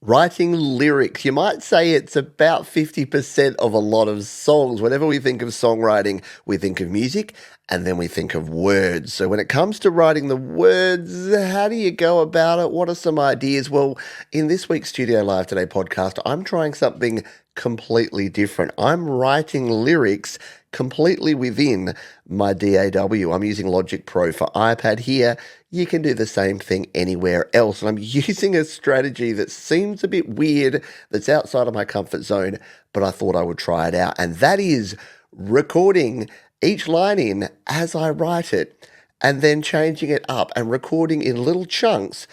Writing lyrics. You might say it's about 50% of a lot of songs. Whenever we think of songwriting, we think of music and then we think of words. So when it comes to writing the words, how do you go about it? What are some ideas? Well, in this week's Studio Live Today podcast, I'm trying something completely different. I'm writing lyrics completely within my DAW. I'm using Logic Pro for iPad here. You can do the same thing anywhere else. And I'm using a strategy that seems a bit weird, that's outside of my comfort zone, but I thought I would try it out. And that is recording each line in as I write it and then changing it up and recording in little chunks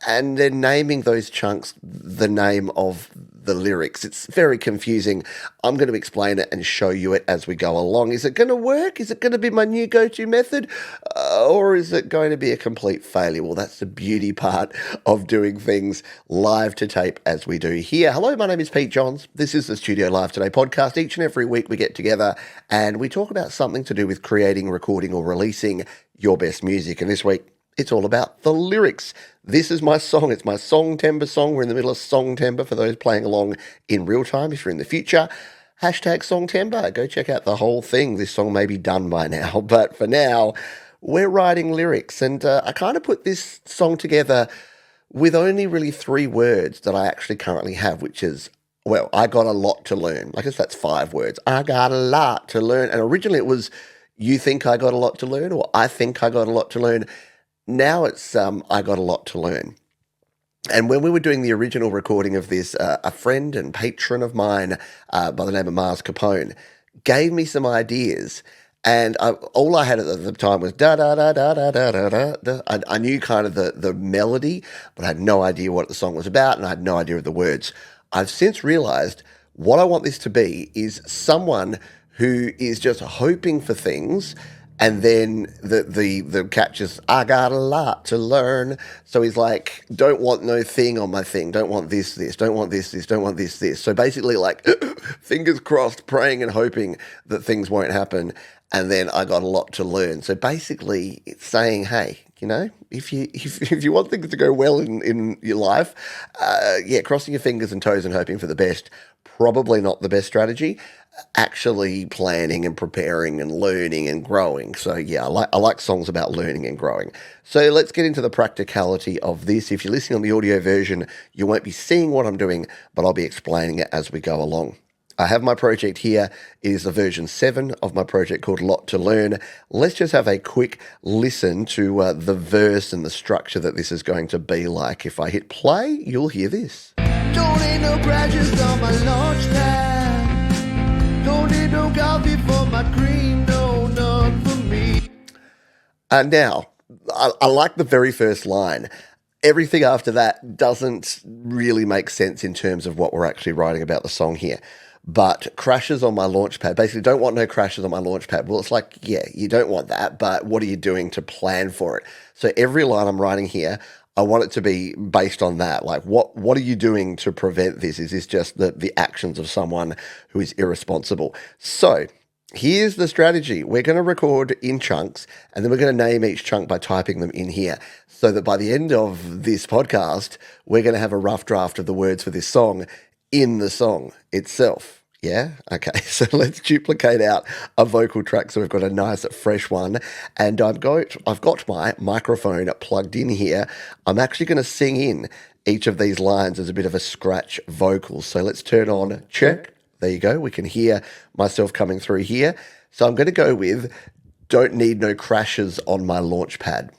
and then naming those chunks the name of the lyrics. It's very confusing. I'm going to explain it and show you it as we go along. Is it going to work? Is it going to be my new go-to method? Or is it going to be a complete failure? Well, that's the beauty part of doing things live to tape as we do here. Hello, my name is Pete Johns. This is the Studio Live Today podcast. Each and every week we get together and we talk about something to do with creating, recording, or releasing your best music. And this week, it's all about the lyrics. This is my song. It's my Songtember song. We're in the middle of Songtember for those playing along in real time. If you're in the future, hashtag Songtember. Go check out the whole thing. This song may be done by now, but for now, we're writing lyrics. And I kind of put this song together with only really 3 words that I actually currently have, which is, well, I got a lot to learn. I guess that's 5 words. I got a lot to learn. And originally it was, you think I got a lot to learn, or I think I got a lot to learn. Now it's I got a lot to learn. And when we were doing the original recording of this, a friend and patron of mine by the name of Mars Capone gave me some ideas. And all I had at the time was da-da-da-da-da-da-da-da. I knew kind of the melody, but I had no idea what the song was about, and I had no idea of the words. I've since realized what I want this to be is someone who is just hoping for things. And then the catch is, I got a lot to learn. So he's like, don't want no thing on my thing. Don't want this, don't want this, don't want this. So basically like fingers crossed, praying and hoping that things won't happen. And then I got a lot to learn. So basically it's saying, hey, you know, if you want things to go well in your life, crossing your fingers and toes and hoping for the best, probably not the best strategy. Actually planning and preparing and learning and growing. So yeah, I like songs about learning and growing. So let's get into the practicality of this. If you're listening on the audio version, you won't be seeing what I'm doing, but I'll be explaining it as we go along. I have my project here. It is the version 7 of my project called Lot to Learn. Let's just have a quick listen to the verse and the structure that this is going to be like. If I hit play, you'll hear this. Don't need no graduates on my launch pad. Don't need no coffee for my cream, no, none for me. Now, I like the very first line. Everything after that doesn't really make sense in terms of what we're actually writing about the song here. But crashes on my launchpad, basically don't want no crashes on my launchpad. Well, it's like, yeah, you don't want that, but what are you doing to plan for it? So every line I'm writing here, I want it to be based on that. Like, what are you doing to prevent this? Is this just the actions of someone who is irresponsible? So here's the strategy. We're going to record in chunks, and then we're going to name each chunk by typing them in here, so that by the end of this podcast, we're going to have a rough draft of the words for this song in the song itself. Yeah? Okay, so let's duplicate out a vocal track so we've got a nice fresh one. And I've got my microphone plugged in here. I'm actually going to sing in each of these lines as a bit of a scratch vocal. So let's turn on check. There you go. We can hear myself coming through here. So I'm going to go with don't need no crashes on my launch pad.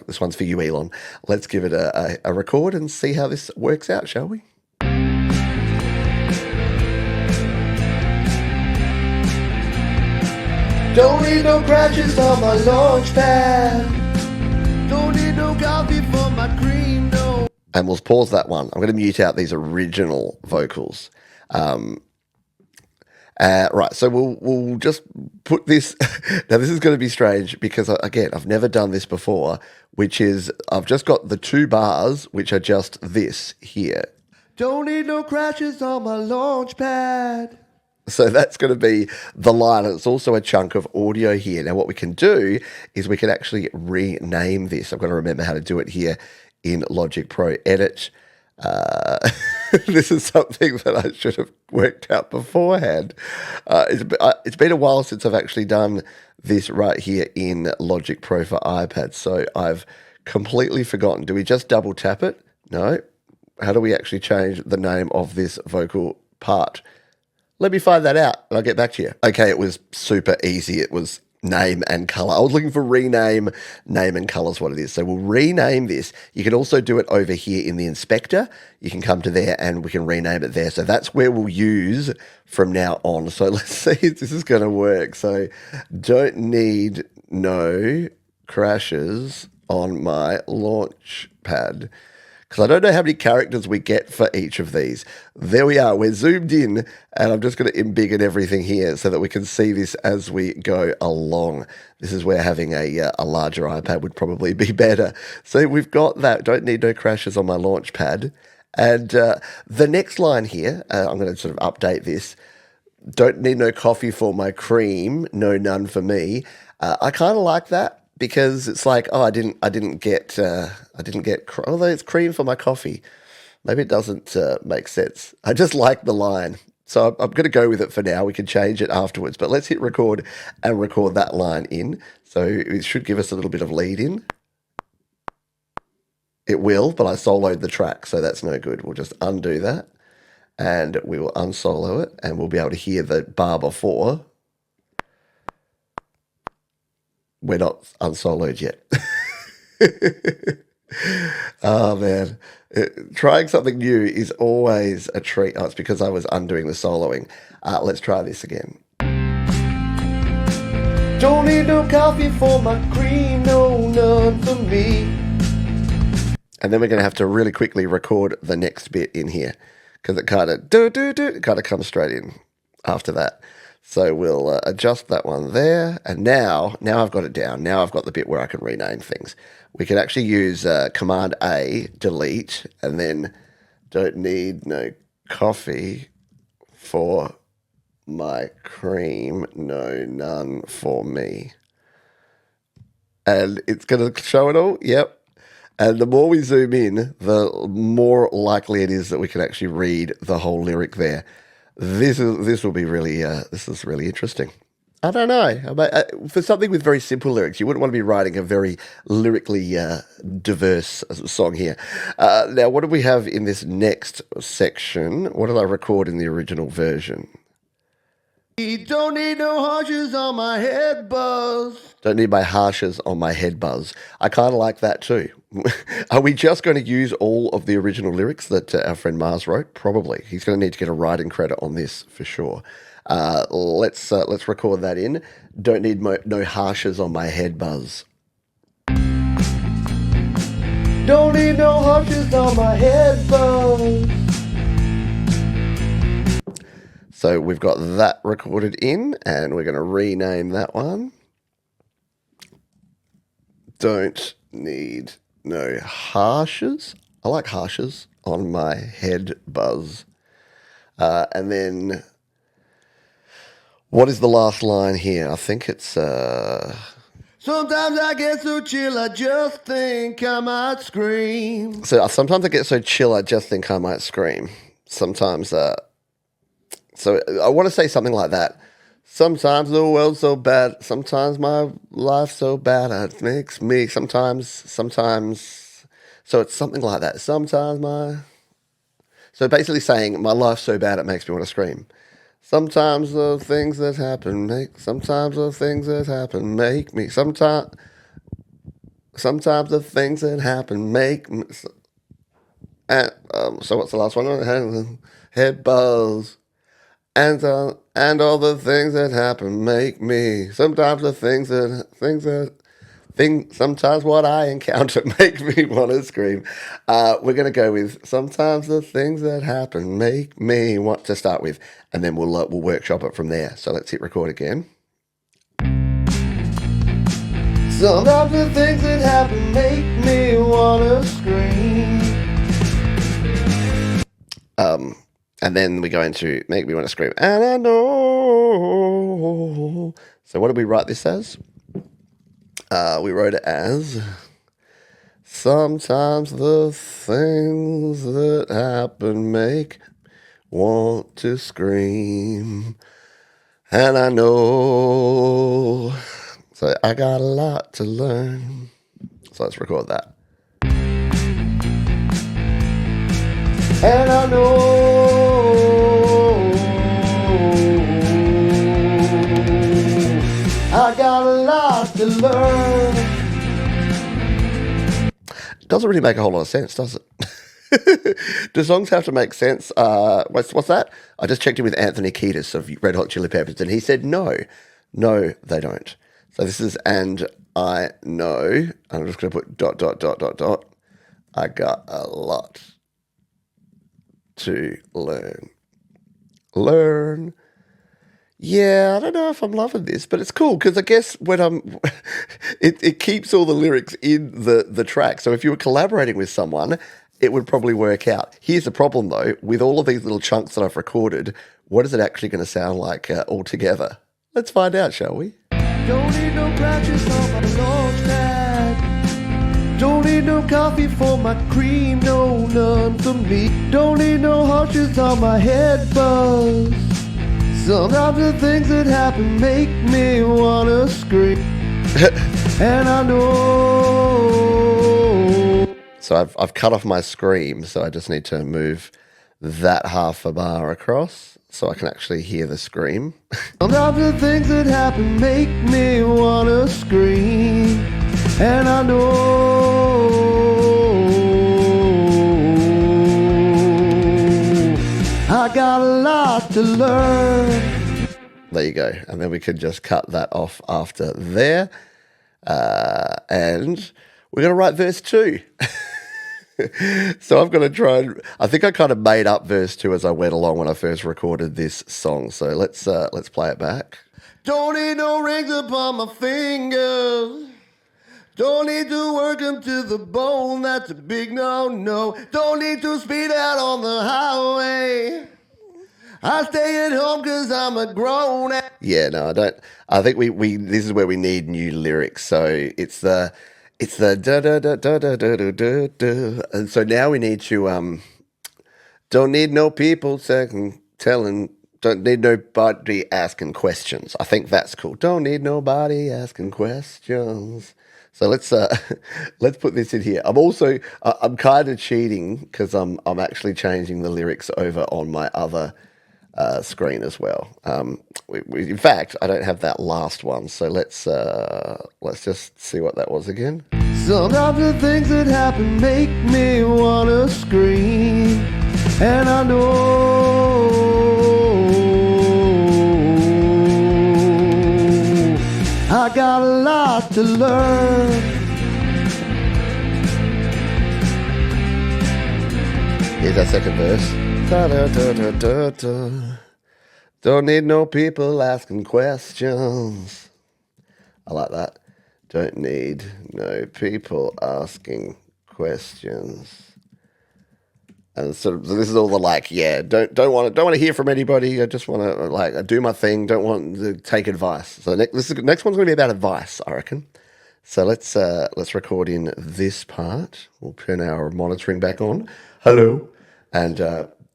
This one's for you, Elon. Let's give it a record and see how this works out, shall we? Don't need no crashes on my launch pad. Don't need no coffee for my cream, no. And we'll pause that one. I'm going to mute out these original vocals. Right, so we'll just put this. Now, this is going to be strange because, again, I've never done this before, which is I've just got the 2 bars, which are just this here. Don't need no crashes on my launch pad. So that's going to be the line. It's also a chunk of audio here. Now, what we can do is we can actually rename this. I've got to remember how to do it here in Logic Pro. Edit. This is something that I should have worked out beforehand. It's been a while since I've actually done this right here in Logic Pro for iPad, so I've completely forgotten. Do we just double tap it? No. How do we actually change the name of this vocal part? Let me find that out and I'll get back to you. Okay, it was super easy. It was name and color. I was looking for rename, name and color is what it is. So we'll rename this. You can also do it over here in the inspector. You can come to there and we can rename it there. So that's where we'll use from now on. So let's see if this is going to work. So don't need no crashes on my launch pad, because I don't know how many characters we get for each of these. There we are. We're zoomed in, and I'm just going to embiggen everything here so that we can see this as we go along. This is where having a larger iPad would probably be better. So we've got that. Don't need no crashes on my launch pad. And the next line here, I'm going to sort of update this. Don't need no coffee for my cream. No, none for me. I kind of like that, because it's like, oh, I didn't get, although it's cream for my coffee. Maybe it doesn't make sense. I just like the line. So I'm going to go with it for now. We can change it afterwards, but let's hit record and record that line in. So it should give us a little bit of lead in. It will, but I soloed the track, so that's no good. We'll just undo that and we will unsolo it, and we'll be able to hear the bar before. We're not unsoloed yet. Oh, man. Trying something new is always a treat. Oh, it's because I was undoing the soloing. Let's try this again. Don't need no coffee for my cream, no, none for me. And then we're going to have to really quickly record the next bit in here, because it kind of comes straight in after that. So we'll adjust that one there. And now I've got it down. Now I've got the bit where I can rename things. We can actually use Command A, delete, and then don't need no coffee for my cream, no, none for me. And it's going to show it all. Yep. And the more we zoom in, the more likely it is that we can actually read the whole lyric there. This will be really this is really interesting. I don't know. For something with very simple lyrics, you wouldn't want to be writing a very lyrically diverse song here. Now, what do we have in this next section? What did I record in the original version? Don't need no harshes on my head buzz. Don't need my harshes on my head buzz. I kind of like that too. Are we just going to use all of the original lyrics that our friend Mars wrote? Probably. He's going to need to get a writing credit on this for sure. Let's record that in. Don't need no harshes on my head buzz. Don't need no harshes on my head buzz. So we've got that recorded in, and we're going to rename that one. Don't need no harshes. I like harshes on my head buzz. And then, what is the last line here? I think it's... Sometimes I get so chill, I just think I might scream. So sometimes I get so chill, I just think I might scream. Sometimes... So I want to say something like that. Sometimes the world's so bad. Sometimes my life's so bad. It makes me sometimes. So it's something like that. So basically saying my life's so bad it makes me want to scream. Sometimes the things that happen make me. Sometimes the things that happen make me. So what's the last one? Head buzz. And all the things that happen make me. Sometimes sometimes what I encounter make me want to scream. We're going to go with sometimes the things that happen make me want to start with, and then we'll workshop it from there. So let's hit record again. Sometimes the things that happen make me want to scream. And then we go into make me want to scream. And I know. So what did we write this as? We wrote it as Sometimes the things that happen make want to scream. And I know, so I got a lot to learn. So let's record that. And I know I got a lot to learn. Doesn't really make a whole lot of sense, does it? Do songs have to make sense? What's that? I just checked in with Anthony Kiedis of Red Hot Chili Peppers, and he said no, they don't. So this is and I know. I'm just going to put ... I got a lot to learn. Yeah, I don't know if I'm loving this, but it's cool because I guess when it keeps all the lyrics in the track. So if you were collaborating with someone, it would probably work out. Here's the problem though, with all of these little chunks that I've recorded, what is it actually going to sound like all together? Let's find out, shall we? Don't need no crutches on my launch pad. Don't need no coffee for my cream, no, none for me. Don't need no hunches on my head buzz. Sometimes the things that happen make me wanna scream. And I know. So I've cut off my scream, so I just need to move that half a bar across so I can actually hear the scream. Sometimes the things that happen make me wanna scream. And I know I got a lot to learn. There you go. And then we could just cut that off after there. And we're going to write verse 2. So I'm going to try and... I think I kind of made up verse 2 as I went along when I first recorded this song. So let's play it back. Don't need no rings upon my fingers. Don't need to work them to the bone. That's a big no-no. Don't need to speed out on the highway. I stay at home because I'm a grown ass. Yeah, no, I don't. I think we this is where we need new lyrics. So it's the da da da da da da da da da. And so now we need to don't need no people telling. Don't need nobody asking questions. I think that's cool. Don't need nobody asking questions. So let's put this in here. I'm kind of cheating because I'm actually changing the lyrics over on my other screen as well. In fact, I don't have that last one. So let's just see what that was again. Sometimes the things that happen make me wanna scream. And I know I got a lot to learn. Here's that second verse. Da, da, da, da, da, da. Don't need no people asking questions. I like that. Don't need no people asking questions. And so this is all the don't want to hear from anybody. I just want to do my thing. Don't want to take advice. So next one's going to be about advice, I reckon. So let's record in this part. We'll turn our monitoring back on. Hello, and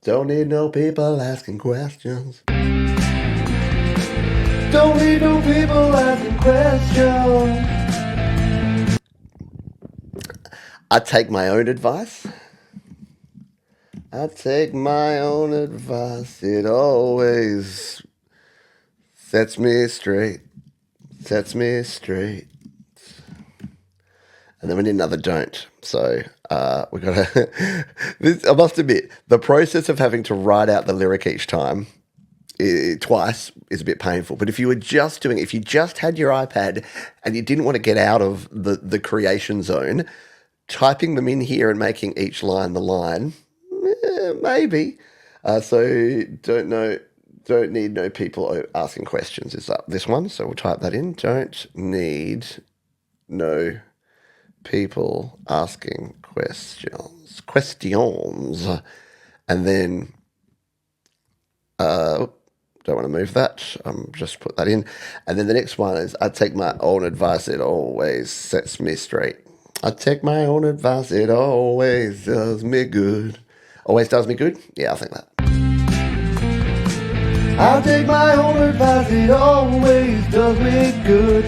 don't need no people asking questions. Don't need no people asking questions. I take my own advice. I take my own advice. It always sets me straight. Sets me straight. And then we need another don't. So we got to... I must admit, the process of having to write out the lyric each time twice is a bit painful. But if you just had your iPad and you didn't want to get out of the creation zone, typing them in here and making each line the line... maybe. So don't need no people asking questions is that this one. So we'll type that in. Don't need no people asking questions. And then don't want to move that. Just put that in. And then the next one is I take my own advice. It always sets me straight. I take my own advice, it always does me good. Always does me good? Yeah, I think that. I take my own advice, it always does me good.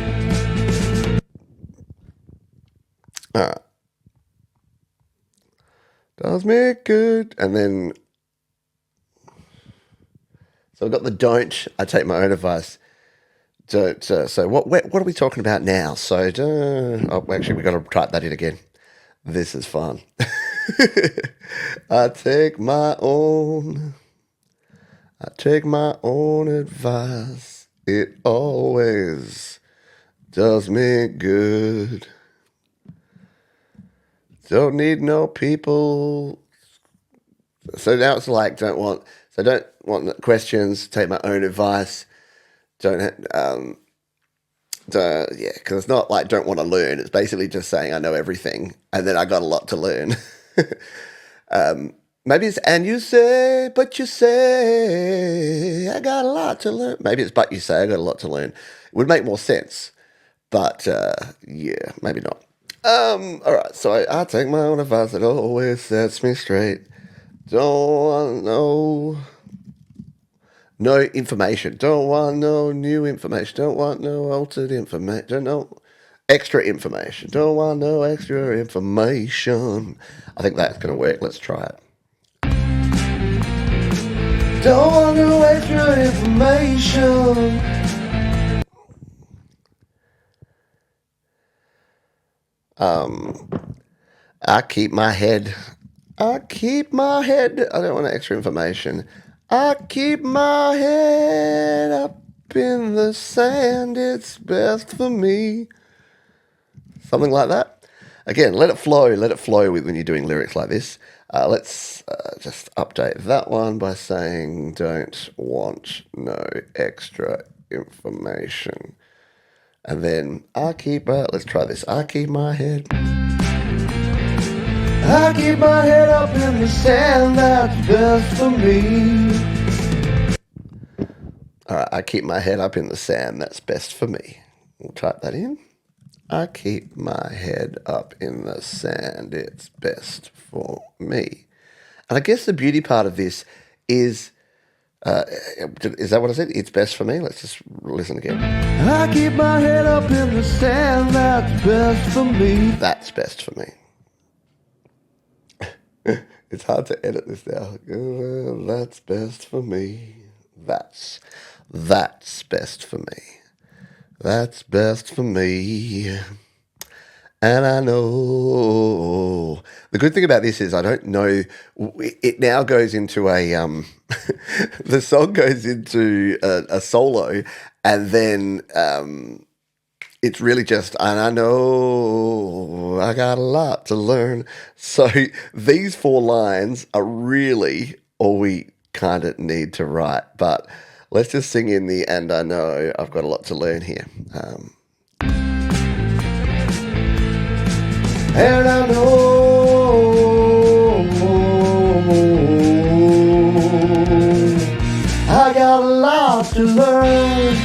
Alright. Does me good. And then, so I've got the don't, I take my own advice. Don't, so what are we talking about now? So, actually, we've got to type that in again. This is fun. I take my own advice. It always does me good. Don't need no people. So now it's like don't want questions. Take my own advice. Because it's not like don't want to learn. It's basically just saying I know everything, and then I got a lot to learn. Maybe it's and you say, but you say I got a lot to learn. Maybe it's but you say I got a lot to learn. It would make more sense, but yeah, maybe not. All right. So I take my own advice. It always sets me straight. Don't want no information. Don't want no new information. Don't want no altered information. Don't know extra information. Don't want no extra information. I think that's going to work. Let's try it. Don't want no extra information. I keep my head. I don't want extra information. I keep my head up in the sand. It's best for me. Something like that. Again, let it flow. Let it flow when you're doing lyrics like this. Let's just update that one by saying don't want no extra information. And then let's try this. I keep my head I keep my head up in the sand, that's best for me. All right, I keep my head up in the sand, that's best for me. We'll type that in. I keep my head up in the sand, it's best for me. And I guess the beauty part of this is that what I said? It's best for me? Let's just listen again. I keep my head up in the sand, that's best for me. That's best for me. It's hard to edit this now. That's best for me. That's best for me. That's best for me. And I know. The good thing about this is I don't know. It now goes into a the song goes into a solo, and then it's really just, and I know I got a lot to learn. So these 4 lines are really all we kind of need to write. But let's just sing in the and I know I've got a lot to learn here. And I know I got a lot to learn.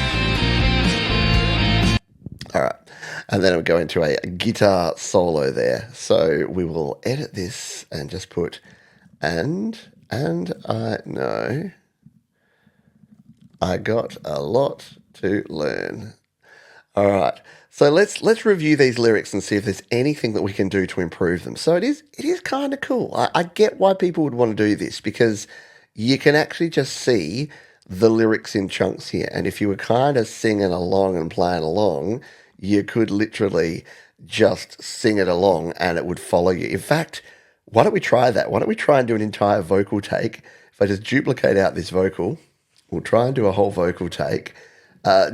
All right. And then I'll go into a guitar solo there. So we will edit this and just put and I know I got a lot to learn. All right. So let's review these lyrics and see if there's anything that we can do to improve them. So it is kind of cool. I get why people would want to do this because you can actually just see the lyrics in chunks here. And if you were kind of singing along and playing along, you could literally just sing it along and it would follow you. In fact, why don't we try that? Why don't we try and do an entire vocal take? If I just duplicate out this vocal, we'll try and do a whole vocal take.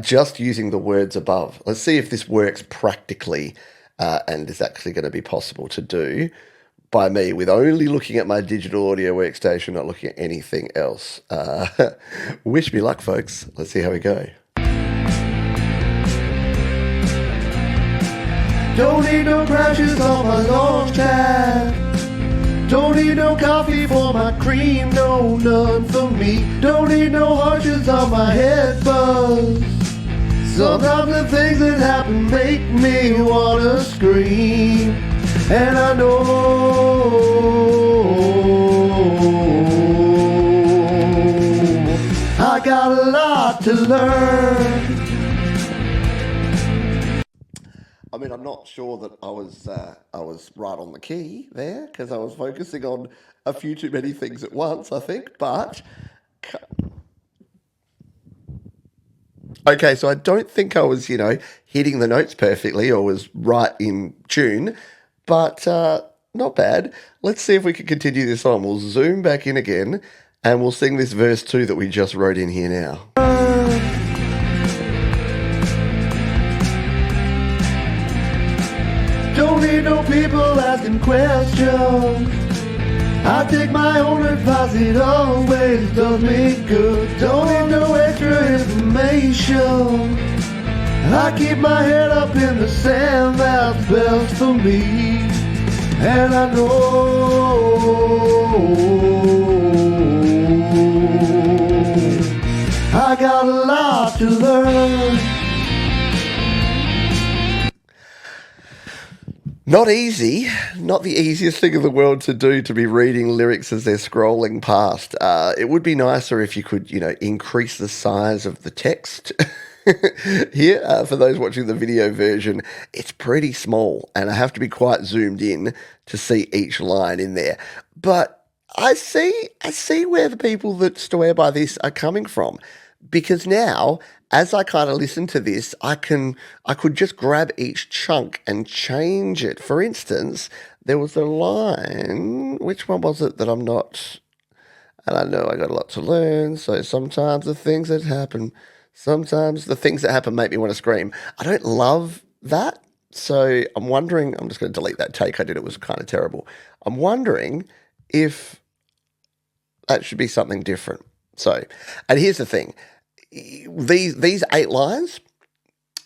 Just using the words above. Let's see if this works practically and is actually going to be possible to do by me with only looking at my digital audio workstation, not looking at anything else. Wish me luck, folks. Let's see how we go. Don't need no crashes on my launch pad. Don't need no coffee for my cream, no, none for me. Don't need no harshes on my head buzz. Sometimes the things that happen make me wanna scream. And I know I got a lot to learn. I mean, I'm not sure that I was right on the key there because I was focusing on a few too many things at once, I think. But okay, so I don't think I was, hitting the notes perfectly or was right in tune, but not bad. Let's see if we can continue this on. We'll zoom back in again and we'll sing this verse 2 that we just wrote in here now. Don't need no people asking questions. I take my own advice, it always does me good. Don't need no extra information. I keep my head up in the sand, that's best for me. And I know I got a lot to learn. Not easy, not the easiest thing in the world to do, to be reading lyrics as they're scrolling past. It would be nicer if you could, increase the size of the text. Here, for those watching the video version, it's pretty small and I have to be quite zoomed in to see each line in there. But I see where the people that swear by this are coming from, because now, as I kind of listen to this, I could just grab each chunk and change it. For instance, there was a line. Which one was it that I'm not? And I know I got a lot to learn. So sometimes the things that happen make me want to scream. I don't love that. So I'm wondering. I'm just going to delete that take I did. It was kind of terrible. I'm wondering if that should be something different. So, and here's the thing. These 8 lines,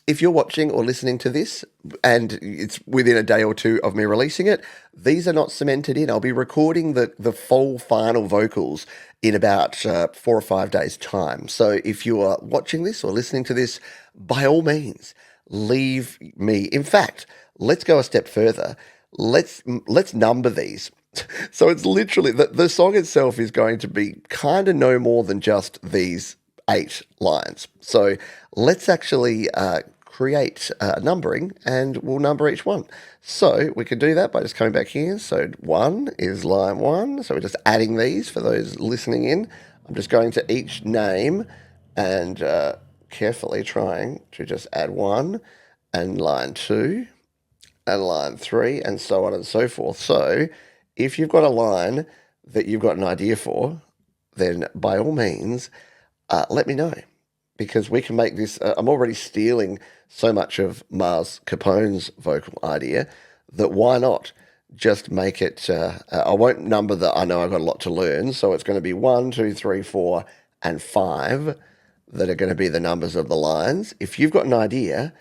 if you're watching or listening to this and it's within a day or two of me releasing it, these are not cemented in. I'll be recording the full final vocals in about 4 or 5 days' time. So if you are watching this or listening to this, by all means, leave me. In fact, let's go a step further. Let's number these. So it's literally, the song itself is going to be kind of no more than just these 8 lines. So let's actually create numbering and we'll number each one. So we can do that by just coming back here. So 1 is line 1. So we're just adding these for those listening in. I'm just going to each name and carefully trying to just add 1 and line 2 and line 3 and so on and so forth. So if you've got a line that you've got an idea for, then by all means, let me know, because we can make this. I'm already stealing so much of Mars Capone's vocal idea that why not just make it? I won't number that. I know I've got a lot to learn, so it's going to be 1, 2, 3, 4, and 5 that are going to be the numbers of the lines. If you've got an idea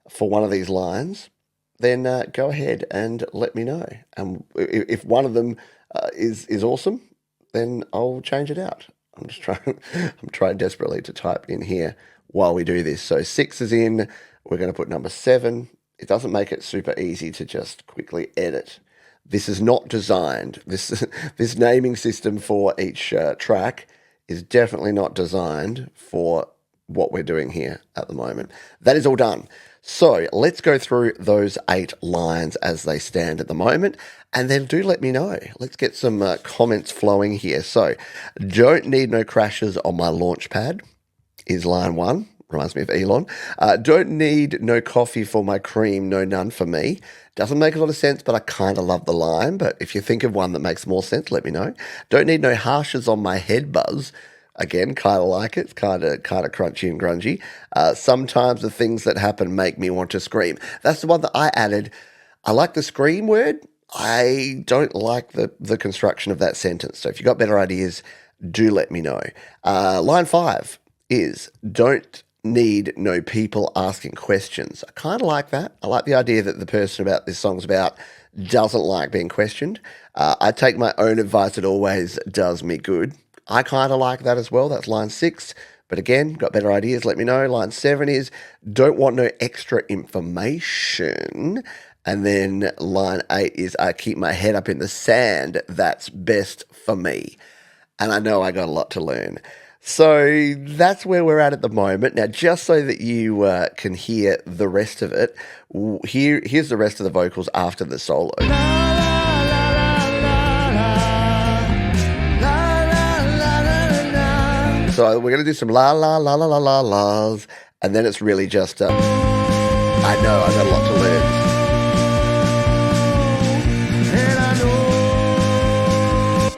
for one of these lines, then go ahead and let me know. And if one of them is awesome, then I'll change it out. I'm trying desperately to type in here while we do this. So 6 is in. We're going to put number 7. It doesn't make it super easy to just quickly edit. This is not designed. This naming system for each track is definitely not designed for what we're doing here at the moment. That is all done. So let's go through those 8 lines as they stand at the moment, and then do let me know. Let's get some comments flowing here. So, don't need no crashes on my launch pad is line 1. Reminds me of Elon. Don't need no coffee for my cream, no none for me. Doesn't make a lot of sense, but I kind of love the line. But if you think of one that makes more sense, let me know. Don't need no harshes on my head buzz. Again, kind of like it. It's kind of crunchy and grungy. Sometimes the things that happen make me want to scream. That's the one that I added. I like the scream word. I don't like the construction of that sentence. So if you've got better ideas, do let me know. Line 5 is don't need no people asking questions. I kind of like that. I like the idea that the person about this song's about doesn't like being questioned. I take my own advice. It always does me good. I kind of like that as well. That's line 6. But again, got better ideas, let me know. Line 7 is don't want no extra information. And then line 8 is I keep my head up in the sand. That's best for me. And I know I got a lot to learn. So that's where we're at the moment. Now, just so that you can hear the rest of it, here's the rest of the vocals after the solo. So we're going to do some la la la la la la la's, and then it's really just, I know I got a lot to learn.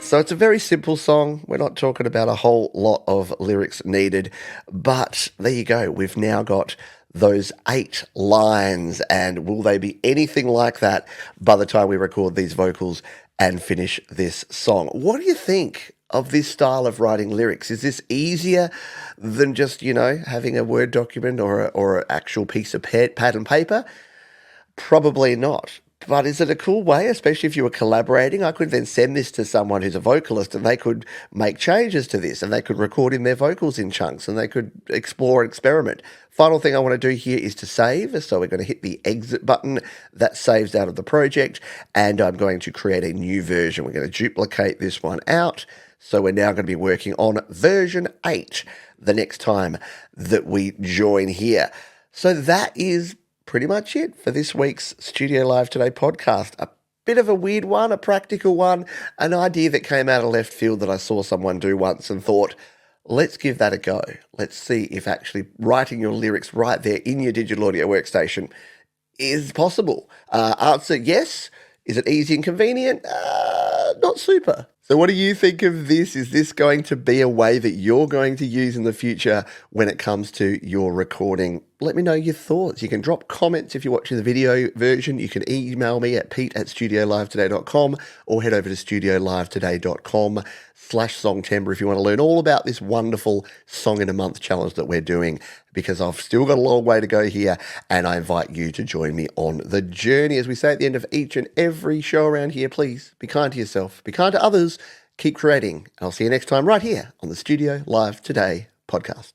So it's a very simple song. We're not talking about a whole lot of lyrics needed, but there you go. We've now got those 8 lines, and will they be anything like that by the time we record these vocals and finish this song? What do you think of this style of writing lyrics? Is this easier than just, having a Word document or an actual piece of pad and paper? Probably not. But is it a cool way, especially if you were collaborating? I could then send this to someone who's a vocalist and they could make changes to this and they could record in their vocals in chunks and they could explore and experiment. Final thing I want to do here is to save. So we're going to hit the exit button. That saves out of the project, and I'm going to create a new version. We're going to duplicate this one out. So we're now going to be working on version 8 the next time that we join here. So that is pretty much it for this week's Studio Live Today podcast. A bit of a weird one, a practical one, an idea that came out of left field that I saw someone do once and thought, let's give that a go. Let's see if actually writing your lyrics right there in your digital audio workstation is possible. Answer, yes. Is it easy and convenient? Not super. So what do you think of this? Is this going to be a way that you're going to use in the future when it comes to your recording? Let me know your thoughts. You can drop comments if you're watching the video version. You can email me at pete@studiolivetoday.com or head over to studiolivetoday.com/songtember if you want to learn all about this wonderful Song in a Month challenge that we're doing, because I've still got a long way to go here, and I invite you to join me on the journey. As we say at the end of each and every show around here, please be kind to yourself, be kind to others, keep creating, and I'll see you next time right here on the Studio Live Today podcast.